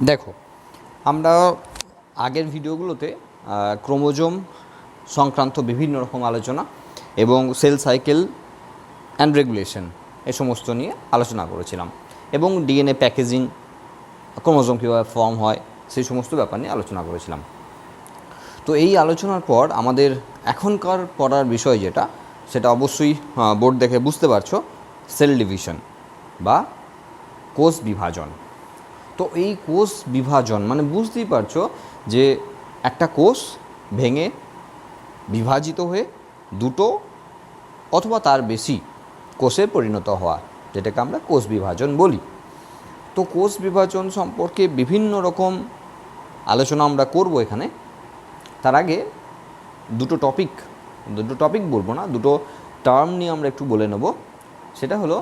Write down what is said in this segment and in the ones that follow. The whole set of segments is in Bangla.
দেখো, আমরা আগের ভিডিওগুলোতে ক্রোমোজোম সংক্রান্ত বিভিন্ন রকম আলোচনা এবং সেল সাইকেল অ্যান্ড রেগুলেশন এ সমস্ত নিয়ে আলোচনা করেছিলাম এবং ডিএনএ প্যাকেজিং, ক্রোমোজোম কীভাবে ফর্ম হয় সেই সমস্ত ব্যাপার নিয়ে আলোচনা করেছিলাম। তো এই আলোচনার পর আমাদের এখনকার পড়ার বিষয় যেটা, সেটা অবশ্যই বোর্ড দেখে বুঝতে পারছো, সেল ডিভিশন বা কোষ বিভাজন। তো এই কোষ বিভাজন মানে বুঝতেই পারছো যে একটা কোষ ভেঙে বিভাজিত হয়ে দুটো অথবা তার বেশি কোষে পরিণত হওয়া, যেটাকে আমরা কোষ বিভাজন বলি। তো কোষ বিভাজন সম্পর্কে বিভিন্ন রকম আলোচনা আমরা করব এখানে। তার আগে দুটো টপিক বলবো না, দুটো টার্ম নিয়ে আমরা একটু বলে নেব। সেটা হলো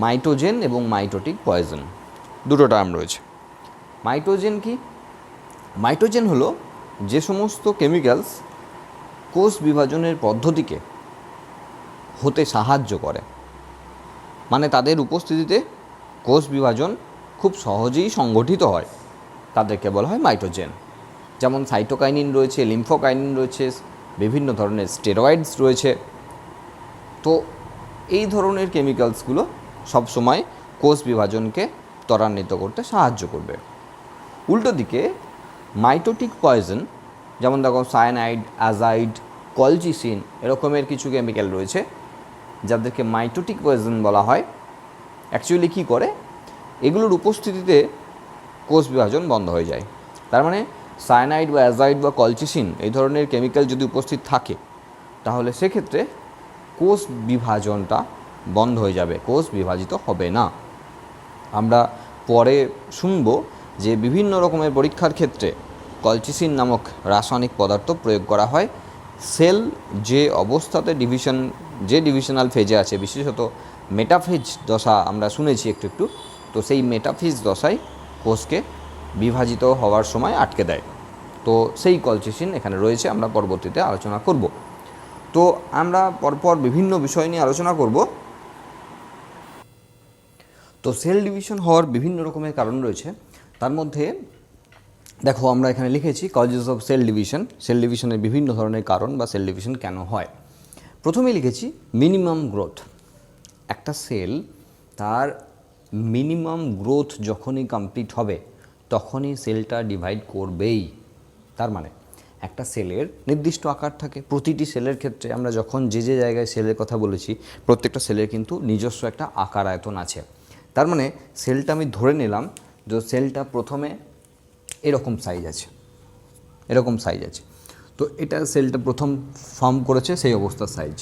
মাইটোজেন এবং মাইটোটিক পয়জন। দুটো টার্ম রয়েছে। মাইটোজেন কি? মাইটোজেন হলো যে সমস্ত কেমিক্যালস কোষ বিভাজনের পদ্ধতিকে হতে সাহায্য করে, মানে তাদের উপস্থিতিতে কোষ বিভাজন খুব সহজেই সংগঠিত হয়, তাদেরকে বলা হয় মাইটোজেন। যেমন সাইটোকাইনিন রয়েছে, লিম্ফোকাইনিন রয়েছে, বিভিন্ন ধরনের স্টেরয়েডস রয়েছে। তো এই ধরনের কেমিক্যালসগুলো সবসময় কোষ বিভাজনকে ত্বরান্বিত করতে সাহায্য করবে। উল্টো দিকে মাইটোটিক পয়জন, যেমন দেখো সায়ানাইড, অ্যাজাইড, কলচিসিন এরকমের কিছু কেমিক্যাল রয়েছে যাদেরকে মাইটোটিক পয়জন বলা হয়। অ্যাকচুয়ালি কী করে, এগুলোর উপস্থিতিতে কোষ বিভাজন বন্ধ হয়ে যায়। তার মানে সায়ানাইড বা অ্যাজাইড বা কলচিসিন এই ধরনের কেমিক্যাল যদি উপস্থিত থাকে, তাহলে সেক্ষেত্রে কোষ বিভাজনটা বন্ধ হয়ে যাবে, কোষ বিভাজিত হবে না। আমরা পরে শুনব যে বিভিন্ন রকমের পরীক্ষার ক্ষেত্রে কলচিসিন নামক রাসায়নিক পদার্থ প্রয়োগ করা হয়। সেল যে অবস্থাতে ডিভিশনাল ফেজে আছে, বিশেষত মেটাফেজ দশা আমরা শুনেছি একটু, তো সেই মেটাফেজ দশায় কোষকে বিভাজিত হওয়ার সময় আটকে দেয়। তো সেই কলচিসিন এখানে রয়েছে, আমরা পরবর্তীতে আলোচনা করব। তো আমরা পরপর বিভিন্ন বিষয় নিয়ে আলোচনা করব। তো সেল ডিভিশন হওয়ার বিভিন্ন রকমের কারণ রয়েছে। তার মধ্যে দেখো, আমরা এখানে লিখেছি causes of cell division. Cell ডিভিশনের বিভিন্ন ধরনের কারণ বা সেল ডিভিশন কেন হয়। প্রথমে লিখেছি মিনিমাম গ্রোথ। একটা সেল তার মিনিমাম গ্রোথ যখনই কমপ্লিট হবে তখনই সেলটা ডিভাইড করবেই। তার মানে একটা সেলের নির্দিষ্ট আকার থাকে। প্রতিটি সেলের ক্ষেত্রে আমরা যখন যে জায়গায় সেলের কথা বলেছি, প্রত্যেকটা সেলের কিন্তু নিজস্ব একটা আকার আয়তন আছে। তার মানে সেলটা আমি ধরে নিলাম যে সেলটা প্রথমে এরকম সাইজ আছে, তো এটা সেলটা প্রথম ফর্ম করেছে সেই অবস্থার সাইজ।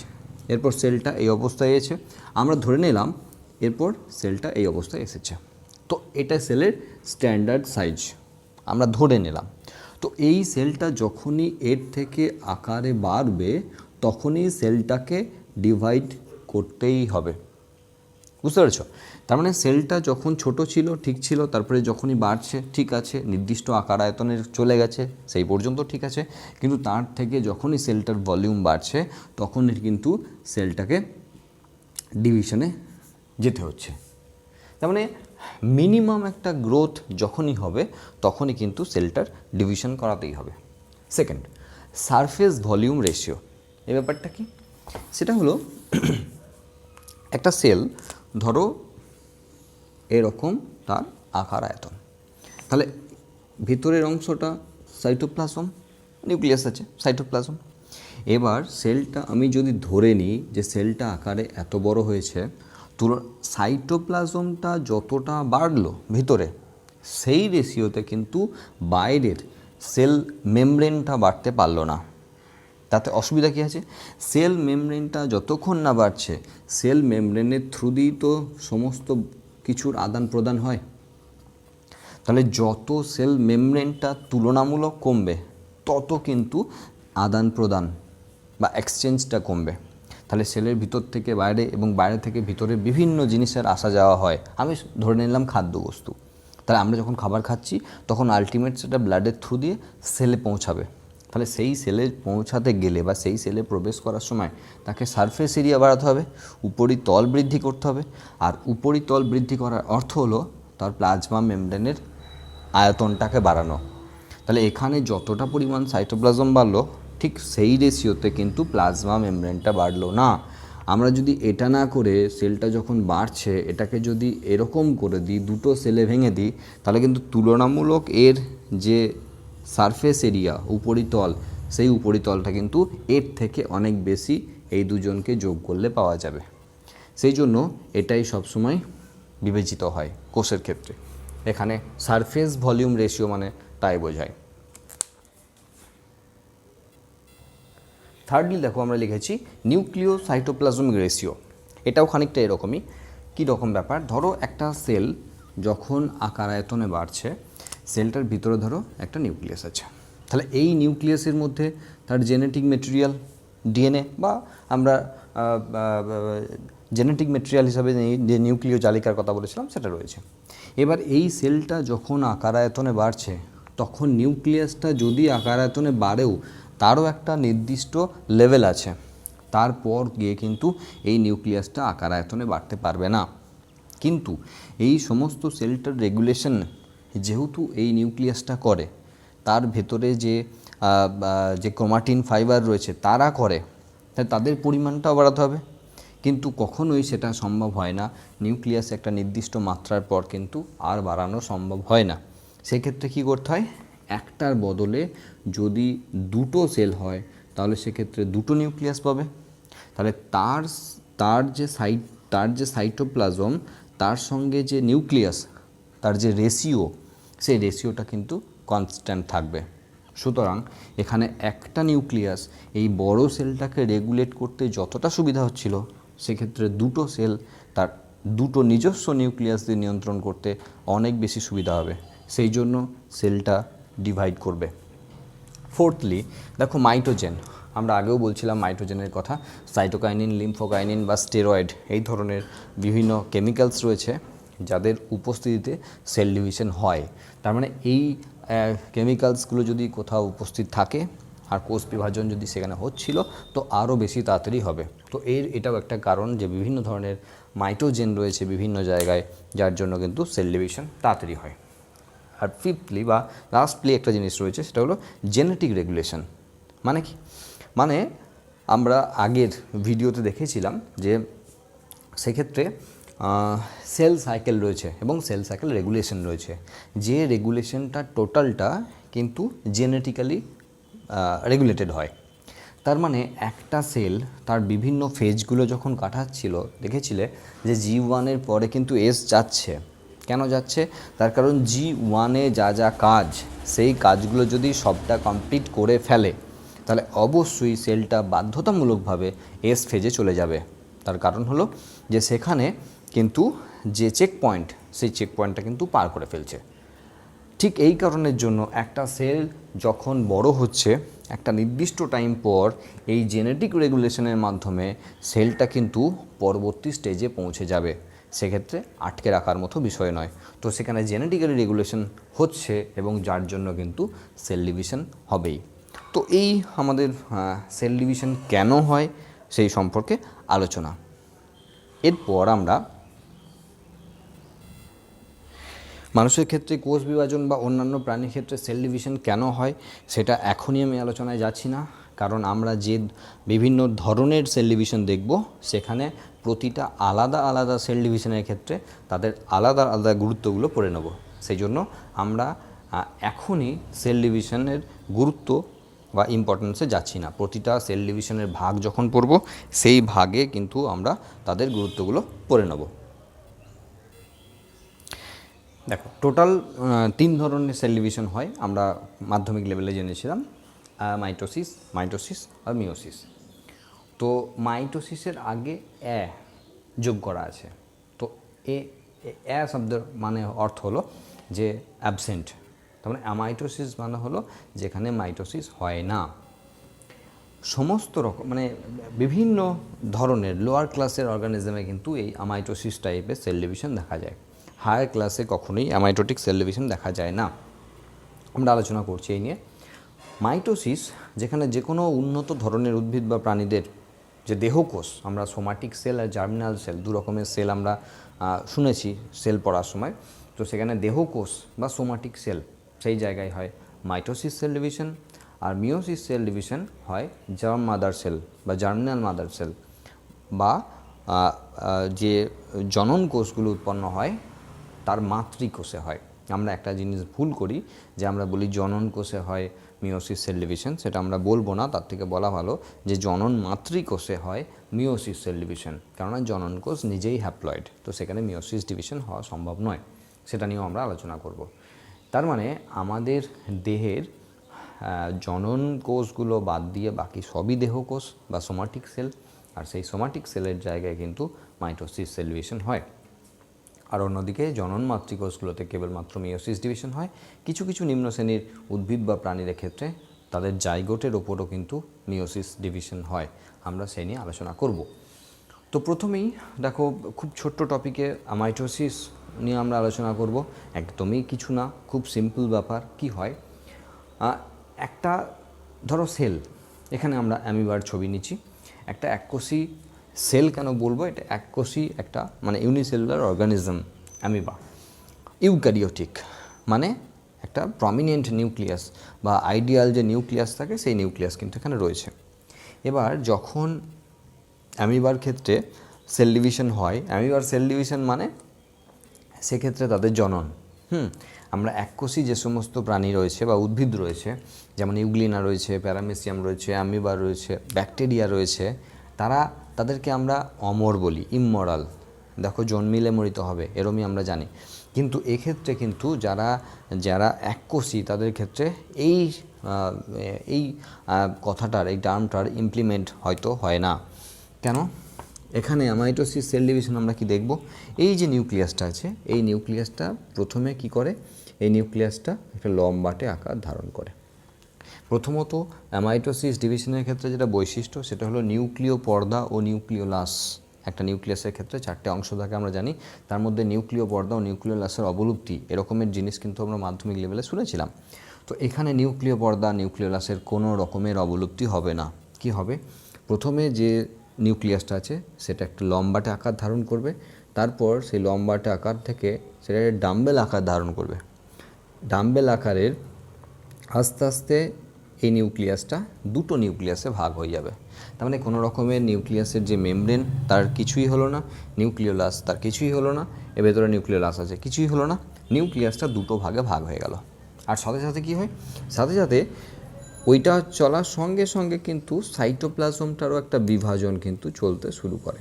এরপর সেলটা এই অবস্থায় এসেছে, আমরা ধরে নিলাম এরপর সেলটা এই অবস্থায় এসেছে। তো এটা সেলের স্ট্যান্ডার্ড সাইজ আমরা ধরে নিলাম। তো এই সেলটা যখনই এর থেকে আকারে বাড়বে তখনই সেলটাকে ডিভাইড করতেই হবে। বুঝতে পেরেছ? তার মানে সেলটা যখন ছোট ছিল ঠিক ছিল, তারপরে যখনই বাড়ছে ঠিক আছে, নির্দিষ্ট আকার আয়তনের চলে গেছে সেই পর্যন্ত ঠিক আছে, কিন্তু তার থেকে যখনই সেলটার ভলিউম বাড়ছে তখনই কিন্তু সেলটাকে ডিভিশনে যেতে হচ্ছে। তার মানে মিনিমাম একটা গ্রোথ যখনই হবে তখনই কিন্তু সেলটার ডিভিশন করাতেই হবে। Second, surface volume ratio. এই ব্যাপারটা কি? সেটা হলো একটা সেল ধরো এরকম তার আকার আয়তন, তাহলে ভিতরের অংশটা সাইটোপ্লাজম, নিউক্লিয়াস আছে সাইটোপ্লাজম। এবার সেলটা আমি যদি ধরে নিই যে সেলটা আকারে এত বড় হয়েছে, সাইটোপ্লাজমটা যতটা বাড়লো ভিতরে সেই রেশিওতে কিন্তু বাইরের সেল মেমব্রেনটা বাড়তে পারলো না। তাতে অসুবিধা কী আছে? সেল মেমব্রেনটা যতক্ষণ না বাড়ছে, সেল মেমব্রেনের থ্রু দিয়েই তো সমস্ত কিছুর আদান প্রদান হয়। তাহলে যত সেল মেমব্রেনটা তুলনামূলক কমবে তত কিন্তু আদান প্রদান বা এক্সচেঞ্জটা কমবে। তাহলে সেলের ভিতর থেকে বাইরে এবং বাইরে থেকে ভিতরে বিভিন্ন জিনিসের আসা যাওয়া হয়। আমি ধরে নিলাম খাদ্যবস্তু, তাহলে আমরা যখন খাবার খাচ্ছি তখন আলটিমেট সেটা ব্লাডের থ্রু দিয়ে সেলে পৌঁছাবে। তাহলে সেই সেলে পৌঁছাতে গেলে বা সেই সেলে প্রবেশ করার সময় তাকে সারফেস এরিয়া বাড়াতে হবে, উপরিতল বৃদ্ধি করতে হবে। আর উপরিতল বৃদ্ধি করার অর্থ হলো তার প্লাজমা মেমব্রেনের আয়তনটাকে বাড়ানো। তাহলে এখানে যতটা পরিমাণ সাইটোপ্লাজম বাড়লো ঠিক সেই রেশিওতে কিন্তু প্লাজমা মেমব্রেনটা বাড়লো না। আমরা যদি এটা না করে সেলটা যখন বাড়ছে এটাকে যদি এরকম করে দিই, দুটো সেলে ভেঙে দিই, তাহলে কিন্তু তুলনামূলক এর যে সারফেস এরিয়া উপরিতল, সেই উপরিতলটা কিন্তু এর থেকে অনেক বেশি এই দুজনকে যোগ করলে পাওয়া যাবে। সেই জন্য এটাই সবসময় বিবেচিত হয় কোষের ক্ষেত্রে। এখানে সারফেস ভলিউম রেশিও মানে তাই বোঝায়। থার্ডলি দেখো আমরা লিখেছি নিউক্লিয় সাইটোপ্লাজমিক রেশিও। এটাও খানিকটা এরকমই। কী রকম ব্যাপার, ধরো একটা সেল যখন আকার আয়তনে বাড়ছে, সেলটার ভিতরে ধরো একটা নিউক্লিয়াস আছে। তাহলে এই নিউক্লিয়াসের মধ্যে তার জেনেটিক মেটেরিয়াল ডিএনএ বা আমরা জেনেটিক মেটেরিয়াল হিসাবে যে নিউক্লিয় জালিকার কথা বলেছিলাম সেটা রয়েছে। এবার এই সেলটা যখন আকার আয়তনে বাড়ছে তখন নিউক্লিয়াসটা যদি আকার আয়তনে বাড়েও তারও একটা নির্দিষ্ট লেভেল আছে, তারপর গিয়ে কিন্তু এই নিউক্লিয়াসটা আকার আয়তনে বাড়তে পারবে না। কিন্তু এই সমস্ত সেলটার রেগুলেশন যেহেতু এই নিউক্লিয়াসটা করে, তার ভেতরে যে ক্রোমাটিন ফাইবার রয়েছে তারা করে, তাই তাদের পরিমাণটাও বাড়াতে হবে। কিন্তু কখনোই সেটা সম্ভব হয় না, নিউক্লিয়াস একটা নির্দিষ্ট মাত্রার পর কিন্তু আর বাড়ানো সম্ভব হয় না। সেক্ষেত্রে কী করতে হয়, একটার বদলে যদি দুটো সেল হয় তাহলে সেক্ষেত্রে দুটো নিউক্লিয়াস পাবে। তাহলে তার যে সাইটোপ্লাজম তার সঙ্গে যে নিউক্লিয়াস, তার যে রেশিও, সেই রেশিওটা কিন্তু কনস্ট্যান্ট থাকবে। সুতরাং এখানে একটা নিউক্লিয়াস এই বড় সেলটাকে রেগুলেট করতে যতটা সুবিধা হচ্ছিল, সেক্ষেত্রে দুটো সেল তার দুটো নিজস্ব নিউক্লিয়াস দিয়ে নিয়ন্ত্রণ করতে অনেক বেশি সুবিধা হবে। সেই জন্য সেলটা ডিভাইড করবে। ফোর্থলি দেখো মাইটোজেন, আমরা আগেও বলছিলাম মাইটোজেনের কথা। সাইটোকাইনিন, লিম্ফোকাইনিন বা স্টেরয়েড এই ধরনের বিভিন্ন কেমিক্যালস রয়েছে যাদের উপস্থিতিতে সেল ডিভিশন হয়। তার মানে এই কেমিক্যালসগুলো যদি কোথাও উপস্থিত থাকে আর কোষ বিভাজন যদি সেখানে হচ্ছিল তো আরও বেশি তাড়াতাড়ি হবে। তো এটাও একটা কারণ যে বিভিন্ন ধরনের মাইটোজেন রয়েছে বিভিন্ন জায়গায়, যার জন্য কিন্তু সেল ডিভিশন তাড়াতাড়ি হয়। আর ফিফথলি বা লাস্টলি একটা জিনিস রয়েছে, সেটা হলো জেনেটিক রেগুলেশন। মানে কি, মানে আমরা আগের ভিডিওতে দেখেছিলাম যে সেক্ষেত্রে সেল সাইকেল রয়েছে এবং সেল সাইকেল রেগুলেশন রয়েছে, যে রেগুলেশনটা টোটালটা কিন্তু জেনেটিক্যালি রেগুলেটেড হয়। তার মানে একটা সেল তার বিভিন্ন ফেজগুলো যখন কাটাচ্ছিল, দেখেছিলে যে G1-এর পরে কিন্তু S যাচ্ছে। কেন যাচ্ছে? তার কারণ G1-এ যা যা কাজ, সেই কাজগুলো যদি সবটা কমপ্লিট করে ফেলে তাহলে অবশ্যই সেলটা বাধ্যতামূলকভাবে S ফেজে চলে যাবে। তার কারণ হলো যে সেখানে কিন্তু যে চেক পয়েন্ট, সেই চেক পয়েন্টটা কিন্তু পার করে ফেলছে। ঠিক এই কারণের জন্য একটা সেল যখন বড় হচ্ছে, একটা নির্দিষ্ট টাইম পর এই জেনেটিক রেগুলেশনের মাধ্যমে সেলটা কিন্তু পরবর্তী স্টেজে পৌঁছে যাবে। সেক্ষেত্রে আটকে রাখার মতো বিষয় নয়। তো সেখানে জেনেটিক্যালি রেগুলেশন হচ্ছে এবং যার জন্য কিন্তু সেল ডিভিশন হবেই। তো এই আমাদের সেল ডিভিশন কেন হয় সেই সম্পর্কে আলোচনা। এরপর আমরা মানুষের ক্ষেত্রে কোষ বিভাজন বা অন্যান্য প্রাণীর ক্ষেত্রে সেল ডিভিশন কেন হয় সেটা এখনই আমি আলোচনায় যাচ্ছি না, কারণ আমরা যে বিভিন্ন ধরনের সেল ডিভিশন দেখব সেখানে প্রতিটা আলাদা আলাদা সেল ডিভিশনের ক্ষেত্রে তাদের আলাদা আলাদা গুরুত্বগুলো পড়ে নেব। সেই জন্য আমরা এখনই সেল ডিভিশনের গুরুত্ব বা ইম্পর্টেন্সে যাচ্ছি না। প্রতিটা সেল ডিভিশনের ভাগ যখন পড়ব সেই ভাগে কিন্তু আমরা তাদের গুরুত্বগুলো পড়ে নেব। দেখো টোটাল 3 ধরনের সেল ডিভিশন হয়, আমরা মাধ্যমিক লেভেলে জেনেছিলাম, মাইটোসিস আর মিওসিস। তো মাইটোসিসের আগে যোগ করা আছে। তো শব্দের মানে অর্থ হলো যে অ্যাবসেন্ট, তার মানে অ্যামাইটোসিস মানে হলো যেখানে মাইটোসিস হয় না। সমস্ত রকম মানে বিভিন্ন ধরনের লোয়ার ক্লাসের অর্গানিজমে কিন্তু এই অ্যামাইটোসিস টাইপের সেল ডিভিশন দেখা যায়। হায়ার ক্লাসে কখনোই অ্যামাইটোটিক সেল ডিভিশন দেখা যায় না। আমরা আলোচনা করছি এই নিয়ে। মাইটোসিস যেখানে যে কোনো উন্নত ধরনের উদ্ভিদ বা প্রাণীদের যে দেহকোষ, আমরা সোমাটিক সেল আর জার্মিনাল সেল দু রকমের সেল আমরা শুনেছি সেল পড়ার সময়। তো সেখানে দেহকোষ বা সোমাটিক সেল সেই জায়গায় হয় মাইটোসিস সেল ডিভিশন, আর মিওসিস সেল ডিভিশন হয় জার্ম মাদার সেল বা জার্মিনাল মাদার সেল বা যে জনন কোষগুলো উৎপন্ন হয় তার মাতৃকোষে হয়। আমরা একটা জিনিস ভুল করি যে আমরা বলি জনন কোষে হয় মিওসিস সেল ডিভিশন, সেটা আমরা বলবো না, তার থেকে বলা ভালো যে জনন মাতৃকোষে হয় মিওসিস সেল ডিভিশন, কেননা জনন কোষ নিজেই হ্যাপ্লয়েড, তো সেখানে মিওসিস ডিভিশন হওয়া সম্ভব নয়। সেটা নিয়েও আমরা আলোচনা করব। তার মানে আমাদের দেহের জনন কোষগুলো বাদ দিয়ে বাকি সবই দেহকোষ বা সোমাটিক সেল, আর সেই সোমাটিক সেলের জায়গায় কিন্তু মাইটোসিস সেল ডিভিশন হয়। আর অন্যদিকে জনন মাতৃকোষগুলোতে কেবলমাত্র মিওসিস ডিভিশন হয়। কিছু কিছু নিম্ন শ্রেণীর উদ্ভিদ বা প্রাণীর ক্ষেত্রে তাদের জাইগোটের ওপরও কিন্তু মিওসিস ডিভিশন হয়। আমরা সেই নিয়ে আলোচনা করব। তো প্রথমেই দেখো, খুব ছোট্ট টপিকে মাইটোসিস নিয়ে আমরা আলোচনা করব। একদমই কিছু না, খুব সিম্পল ব্যাপার। কি হয়, একটা ধরো সেল, এখানে আমরা অ্যামিবার ছবি নিচ্ছি, একটা এককোষী সেল কেন বলবো, এটা এককোষী একটা মানে ইউনিসেলুলার অর্গানিজম অ্যামিবা। ইউক্যারিওটিক মানে একটা প্রমিনেন্ট নিউক্লিয়াস বা আইডিয়াল যে নিউক্লিয়াস থাকে সেই নিউক্লিয়াস কিন্তু এখানে রয়েছে। এবার যখন অ্যামিবার ক্ষেত্রে সেল ডিভিশন হয়, অ্যামিবার সেল ডিভিশন মানে সেক্ষেত্রে তাদের জনন। আমরা এককোষী যে সমস্ত প্রাণী রয়েছে বা উদ্ভিদ রয়েছে, যেমন ইউগ্লিনা রয়েছে, প্যারামেসিয়াম রয়েছে, অ্যামিবা রয়েছে, ব্যাকটেরিয়া রয়েছে, তাদেরকে আমরা অমর বলি, ইমমরাল। দেখো, জন্মিলে মরিত হবে, এরমই আমরা জানি। কিন্তু এক্ষেত্রে কিন্তু যারা এককোষী তাদের ক্ষেত্রে এই কথাটার, এই টার্মটার ইমপ্লিমেন্ট হয়তো হয় না। কেন? এখানে মাইটোসিস সেল ডিভিশন আমরা কি দেখব, এই যে নিউক্লিয়াসটা আছে, এই নিউক্লিয়াসটা প্রথমে কি করে, এই নিউক্লিয়াসটা একটা লম্বাটে আকার ধারণ করে। প্রথমত মাইটোসিস ডিভিশনের ক্ষেত্রে যেটা বৈশিষ্ট্য সেটা হলো নিউক্লিয় পর্দা ও নিউক্লিওলাস। একটা নিউক্লিয়াসের ক্ষেত্রে 4টে অংশ থাকে আমরা জানি, তার মধ্যে নিউক্লিয় পর্দা ও নিউক্লিওলাসের অবলুপ্তি এরকমের জিনিস কিন্তু আমরা মাধ্যমিক লেভেলে শুনেছিলাম। তো এখানে নিউক্লিয় পর্দা নিউক্লিওলাসের কোনো রকমের অবলুপ্তি হবে না। কি হবে, প্রথমে যে নিউক্লিয়াসটা আছে সেটা একটা লম্বাটে আকার ধারণ করবে, তারপর সেই লম্বাটে আকার থেকে সেটা ডাম্বেল আকার ধারণ করবে। ডাম্বেল আকারের আস্তে আস্তে এই নিউক্লিয়াসটা দুটো নিউক্লিয়াসে ভাগ হয়ে যাবে। তার মানে কোনো রকমের নিউক্লিয়াসের যে মেমব্রেন তার কিছুই হলো না, নিউক্লিওলাস তার কিছুই হলো না, এর ভেতরে নিউক্লিওলাস আছে কিছুই হলো না, নিউক্লিয়াসটা দুটো ভাগে ভাগ হয়ে গেল। আর সাথে সাথে কী হয়, সাথে সাথে ওইটা চলার সঙ্গে সঙ্গে কিন্তু সাইটোপ্লাজমটারও একটা বিভাজন কিন্তু চলতে শুরু করে।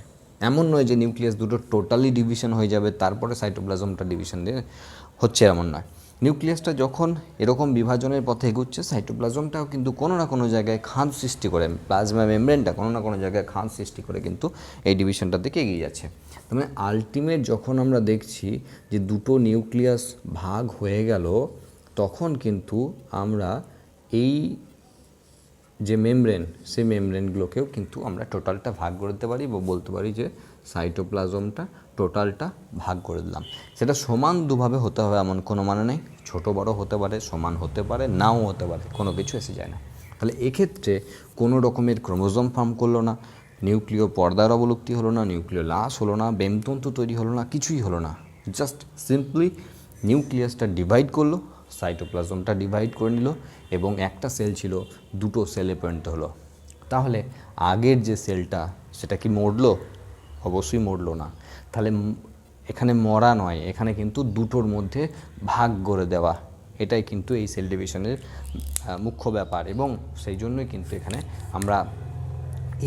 এমন নয় যে নিউক্লিয়াস দুটো টোটালি ডিভিশন হয়ে যাবে তারপরে সাইটোপ্লাজমটা ডিভিশন দিয়ে হচ্ছে, এমন নয়। নিউক্লিয়াসটা যখন এরকম বিভাজনের পথে এগুচ্ছে, সাইটোপ্লাজমটাও কিন্তু কোনো না কোনো জায়গায় খাঁজ সৃষ্টি করে, প্লাজমা মেমব্রেনটা কোনো না কোনো জায়গায় খাঁজ সৃষ্টি করে কিন্তু এই ডিভিশনটার দিকে এগিয়ে যাচ্ছে। তার মানে আলটিমেট যখন আমরা দেখছি যে দুটো নিউক্লিয়াস ভাগ হয়ে গেল, তখন কিন্তু আমরা এই যে মেমব্রেন, সেই মেমব্রেনগুলোকেও কিন্তু আমরা টোটালটা ভাগ করে দিতে পারি বা বলতে পারি যে সাইটোপ্লাজমটা টোটালটা ভাগ করে দিলাম। সেটা সমান দুভাবে হতে হবে এমন কোনো মানে নেই, ছোটো বড়ো হতে পারে, সমান হতে পারে, নাও হতে পারে, কোনো কিছু এসে যায় না। তাহলে এক্ষেত্রে কোনো রকমের ক্রোমোজোম ফর্ম করলো না, নিউক্লিয় পর্দার অবলুপ্তি হলো না, নিউক্লিয় লাশ হলো না, বেমতন্তু তৈরি হলো না, কিছুই হলো না। জাস্ট সিম্পলি নিউক্লিয়াসটা ডিভাইড করলো, সাইটোপ্লাজমটা ডিভাইড করে নিল এবং একটা সেল ছিল দুটো সেলে পরিণত হলো। তাহলে আগের যে সেলটা সেটা কি মরলো? অবশ্যই মরলো না। তাহলে এখানে মরা নয়, এখানে কিন্তু দুটোর মধ্যে ভাগ করে দেওয়া, এটাই কিন্তু এই সেল ডিভিশনের মুখ্য ব্যাপার। এবং সেই জন্যই কিন্তু এখানে আমরা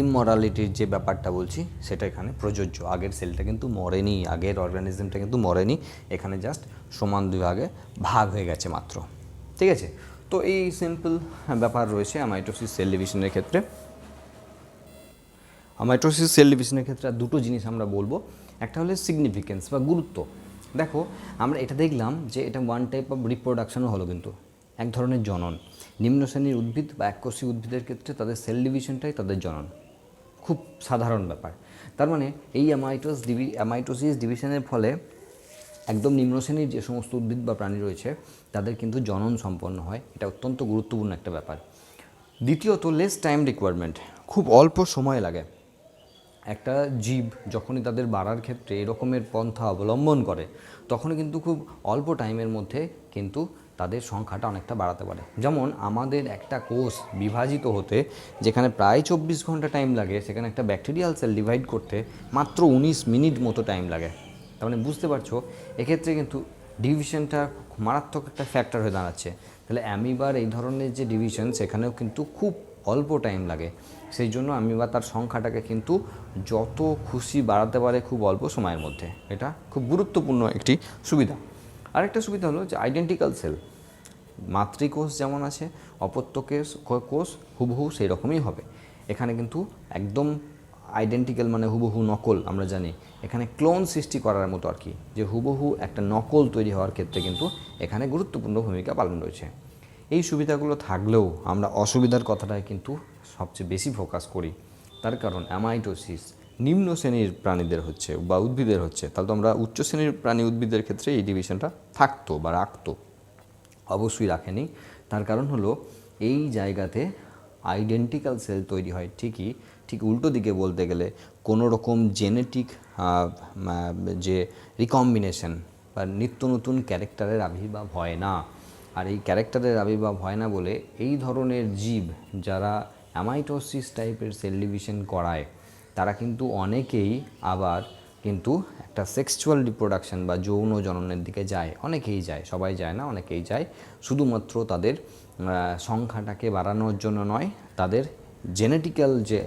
ইমমরালিটির যে ব্যাপারটা বলছি সেটা এখানে প্রযোজ্য। আগের সেলটা কিন্তু মরেনি, আগের অর্গানিজমটা কিন্তু মরেনি, এখানে জাস্ট সমান দুই ভাগে ভাগ হয়ে গেছে মাত্র। ঠিক আছে, তো এই সিম্পল ব্যাপার রয়েছে মাইটোসিস সেল ডিভিশনের ক্ষেত্রে। মাইটোসিস সেল ডিভিশনের ক্ষেত্রে আর দুটো জিনিস আমরা বলবো, একটা হলো সিগনিফিকেন্স বা গুরুত্ব। দেখো, আমরা এটা দেখলাম যে এটা ওয়ান টাইপ অফ রিপ্রোডাকশনও হলো, কিন্তু এক ধরনের জনন। নিম্ন শ্রেণীর উদ্ভিদ বা এককোষী উদ্ভিদের ক্ষেত্রে তাদের সেল ডিভিশনটাই তাদের জনন, খুব সাধারণ ব্যাপার। তার মানে এই অ্যামাইটোসিস ডিভিশনের ফলে একদম নিম্ন শ্রেণীর যে সমস্ত উদ্ভিদ বা প্রাণী রয়েছে তাদের কিন্তু জনন সম্পন্ন হয়, এটা অত্যন্ত গুরুত্বপূর্ণ একটা ব্যাপার। দ্বিতীয়ত, লেস টাইম রিকোয়ারমেন্ট, খুব অল্প সময় লাগে। একটা জীব যখনই তাদের বাড়ার ক্ষেত্রে এরকমের পন্থা অবলম্বন করে তখনই কিন্তু খুব অল্প টাইমের মধ্যে কিন্তু তাদের সংখ্যাটা অনেকটা বাড়াতে পারে। যেমন আমাদের একটা কোষ বিভাজিত হতে যেখানে প্রায় 24 ঘন্টা টাইম লাগে, সেখানে একটা ব্যাকটেরিয়াল সেল ডিভাইড করতে মাত্র 19 মিনিট মতো টাইম লাগে। তার মানে বুঝতে পারছো এক্ষেত্রে কিন্তু ডিভিশনটা মারাত্মক একটা ফ্যাক্টর হয়ে দাঁড়াচ্ছে। তাহলে অ্যামিবার এই ধরনের যে ডিভিশন সেখানেও কিন্তু খুব অল্প টাইম লাগে, সেই জন্য অ্যামিবা তার সংখ্যাটাকে কিন্তু যত খুশি বাড়াতে পারে খুব অল্প সময়ের মধ্যে। এটা খুব গুরুত্বপূর্ণ একটি সুবিধা। আরেকটা সুবিধা হলো যে আইডেন্টিক্যাল সেল, মাতৃকোষ যেমন আছে অপত্য কোষ হুবহু সেই রকমই হবে। এখানে কিন্তু একদম আইডেন্টিক্যাল মানে হুবহু নকল, আমরা জানি এখানে ক্লোন সৃষ্টি করার মতো আর কি, যে হুবহু একটা নকল তৈরি হওয়ার ক্ষেত্রে কিন্তু এখানে গুরুত্বপূর্ণ ভূমিকা পালন রয়েছে। এই সুবিধাগুলো থাকলেও আমরা অসুবিধার কথাটাই কিন্তু সবচেয়ে বেশি ফোকাস করি। তার কারণ অ্যামাইটোসিস নিম্ন শ্রেণীর প্রাণীদের হচ্ছে বা উদ্ভিদের হচ্ছে, তাহলে তো আমরা উচ্চ শ্রেণীর প্রাণী উদ্ভিদের ক্ষেত্রে এই ডিভিশনটা থাকতো বা রাখতো, অবশ্যই রাখেনি। তার কারণ হলো এই জায়গাতে আইডেন্টিক্যাল সেল তৈরি হয় ঠিকই, ঠিক উল্টো দিকে বলতে গেলে কোনো রকম জেনেটিক যে রিকম্বিনেশন বা নিত্য নতুন ক্যারেক্টারের আবির্ভাব হয় না। আর এই ক্যারেক্টারের আবির্ভাব হয় না বলে এই ধরনের জীব যারা অ্যামাইটোসিস টাইপের সেল ডিভিশন করায় তারা কিন্তু অনেকেই আবার কিন্তু একটা সেক্সুয়াল রিপ্রোডাকশন বা যৌন জননের দিকে যায়, অনেকেই যায়, সবাই যায় না, অনেকেই যায়, শুধুমাত্র তাদের সংখ্যাটাকে বাড়ানোর জন্য নয়, তাদের জেনেটিক্যাল যে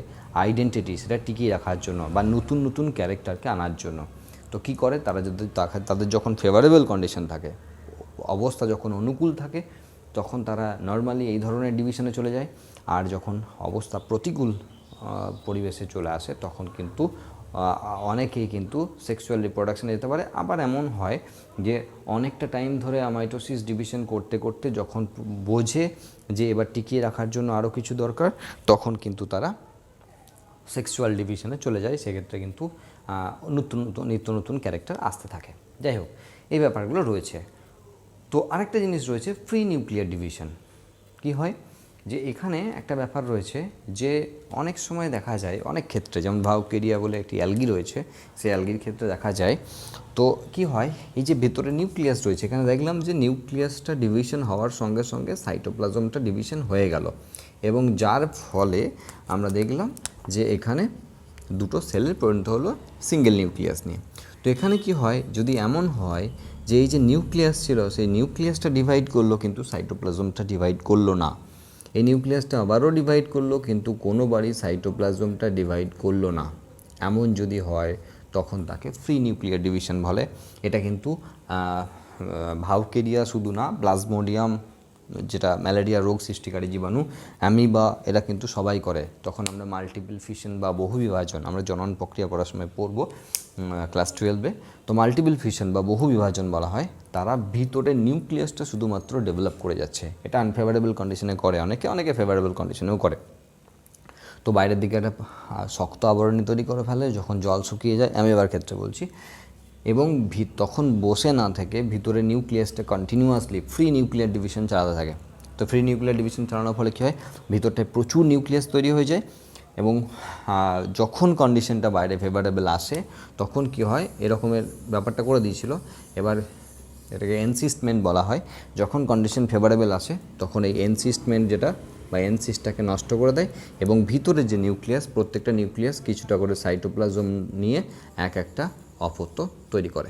আইডেন্টিটি সেটা টিকিয়ে রাখার জন্য বা নতুন নতুন ক্যারেক্টারকে আনার জন্য। তো কী করে তারা, যদি তাদের যখন ফেভারেবল কন্ডিশন থাকে, অবস্থা যখন অনুকূল থাকে, তখন তারা নর্মালি এই ধরনের ডিভিশনে চলে যায়। আর যখন অবস্থা প্রতিকূল পরিবেশে চলে আসে তখন কিন্তু অনেকেই কিন্তু সেক্সুয়াল রিপ্রোডাকশানে যেতে পারে। আবার এমন হয় যে অনেকটা টাইম ধরে অ্যামাইটোসিস ডিভিশন করতে করতে যখন বোঝে যে এবার টিকিয়ে রাখার জন্য আরও কিছু দরকার, তখন কিন্তু তারা সেক্সুয়াল ডিভিশনে চলে যায়। সেক্ষেত্রে কিন্তু নিত্য নতুন ক্যারেক্টার আসতে থাকে। যাই হোক, এই ব্যাপারগুলো রয়েছে। তো আরেকটা জিনিস রয়েছে ফ্রি নিউক্লিয়ার ডিভিশন। কি হয় যে এখানে একটা ব্যাপার রয়েছে যে অনেক সময় দেখা যায়, অনেক ক্ষেত্রে, যেমন ভাউকেরিয়া বলে একটি অ্যালগি রয়েছে, সেই অ্যালগির ক্ষেত্রে দেখা যায়। তো কি হয়, এই যে ভেতরে নিউক্লিয়াস রয়েছে, এখানে দেখলাম যে নিউক্লিয়াসটা ডিভিশন হওয়ার সঙ্গে সঙ্গে সাইটোপ্লাজমটা ডিভিশন হয়ে গেল, এবং যার ফলে আমরা দেখলাম যে এখানে দুটো সেলের পরিণত হলো সিঙ্গেল নিউক্লিয়াস নিয়ে। তো এখানে কি হয়, যদি এমন হয় যে এই যে নিউক্লিয়াস ছিল সেই নিউক্লিয়াসটা ডিভাইড করলো কিন্তু সাইটোপ্লাজমটা ডিভাইড করলো না, এই নিউক্লিয়াসটা আবারও ডিভাইড করলো কিন্তু কোনোবারই সাইটোপ্লাজমটা ডিভাইড করলো না, এমন যদি হয় তখন তাকে ফ্রি নিউক্লিয়ার ডিভিশন বলে। এটা কিন্তু ভাউকেরিয়া শুধু না, প্লাজমোডিয়াম যেটা ম্যালেরিয়া রোগ সৃষ্টিকারী জীবাণু, অ্যামিবা, এরা কিন্তু সবাই করে। তখন আমরা মাল্টিপল ফিশন বা বহু বিভাজন আমরা জনন প্রক্রিয়া পড়ার সময় পড়বো ক্লাস 12-এ। তো মাল্টিপল ফিশন বা বহু বিভাজন বলা হয়, তারা ভিতরে নিউক্লিয়াসটা শুধুমাত্র ডেভেলপ করে যাচ্ছে। এটা আনফেভারেবল কন্ডিশনে করে অনেকে ফেভারেবল কন্ডিশনেও করে। তো বাইরের দিকে একটা শক্ত আবরণী তৈরি করে ফেলে যখন জল শুকিয়ে যায়, অ্যামিবার ক্ষেত্রে বলছি, এবং তখন বসে না থেকে ভিতরে নিউক্লিয়াসটা কন্টিনিউয়াসলি ফ্রি নিউক্লিয়ার ডিভিশন চালাতে থাকে। তো ফ্রি নিউক্লিয়ার ডিভিশন চালানোর ফলে কী হয়, ভিতরটায় প্রচুর নিউক্লিয়াস তৈরি হয়ে যায়, এবং যখন কন্ডিশনটা বাইরে ফেভারেবল আসে তখন কি হয়, এরকমের ব্যাপারটা করে দিয়েছিল। এবার এটাকে এনসিস্টমেন্ট বলা হয়। যখন কন্ডিশন ফেভারেবল আসে তখন এই এনসিস্টমেন্ট যেটা বা এনসিসটাকে নষ্ট করে দেয়, এবং ভিতরে যে নিউক্লিয়াস, প্রত্যেকটা নিউক্লিয়াস কিছুটা করে সাইটোপ্লাজম নিয়ে একটা অপত্য তৈরি করে।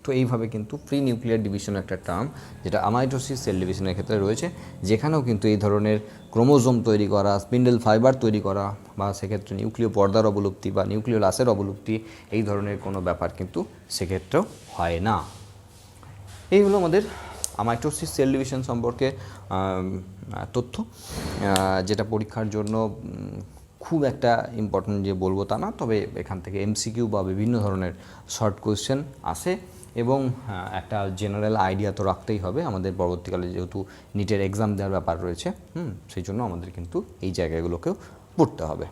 তো এইভাবে কিন্তু ফ্রি নিউক্লিয়ার ডিভিশন একটা টার্ম, যেটা অ্যামাইটোসিস সেল ডিভিশনের ক্ষেত্রে রয়েছে, যেখানেও কিন্তু এই ধরনের ক্রোমোজোম তৈরি করা, স্পিন্ডেল ফাইবার তৈরি করা, বা সেক্ষেত্রে নিউক্লিয় পর্দার অবলুপ্তি বা নিউক্লিয় লাসের অবলুপ্তি, এই ধরনের কোনো ব্যাপার কিন্তু সেক্ষেত্রেও হয় না। এই হলো আমাদের অ্যামাইটোসিস সেল ডিভিশন সম্পর্কে তথ্য, যেটা পরীক্ষার জন্য খুব একটা ইম্পর্টেন্ট যে বলবো তা না, তবে এখান থেকে এমসিকিউ বা বিভিন্ন ধরনের শর্ট কোয়েশ্চেন আসে, এবং একটা জেনারেল আইডিয়া তো রাখতেই হবে আমাদের, পরবর্তীকালে যেহেতু নিটের এক্সাম দেওয়ার ব্যাপার রয়েছে, সেই জন্য আমাদের কিন্তু এই জায়গাগুলোকেও পড়তে হবে।